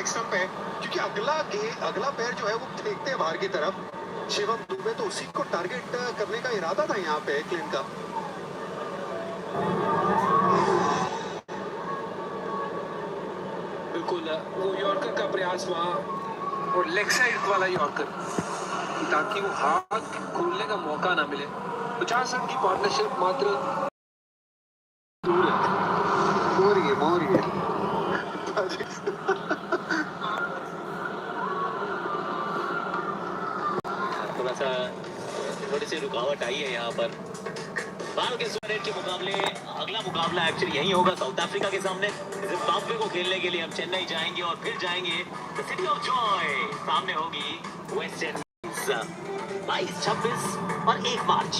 Stump है, क्योंकि अगला पैर जो है वो फेंकते हैं बाहर की तरफ। शिवम दुबे तो उसी को टारगेट करने का इरादा था यहाँ पे क्लिन का। बिल्कुल वो यॉर्कर का प्रयास वहाँ, और लेग साइड वाला यॉर्कर, ताकि वो हाथ खोलने का मौका ना मिले। 50 रन की पार्टनरशिप मात्र दूर है। मोरिए थोड़ा सा थोड़ी सी रुकावट आई है यहाँ पर। बाल के स्क्वायर के मुकाबले अगला मुकाबला एक्चुअली यही होगा साउथ अफ्रीका के सामने। जिम्बाब्वे को खेलने के लिए हम चेन्नई जाएंगे और फिर जाएंगे द सिटी ऑफ जॉय। सामने होगी वेस्ट इंडीज। 22, 26 और 1 मार्च।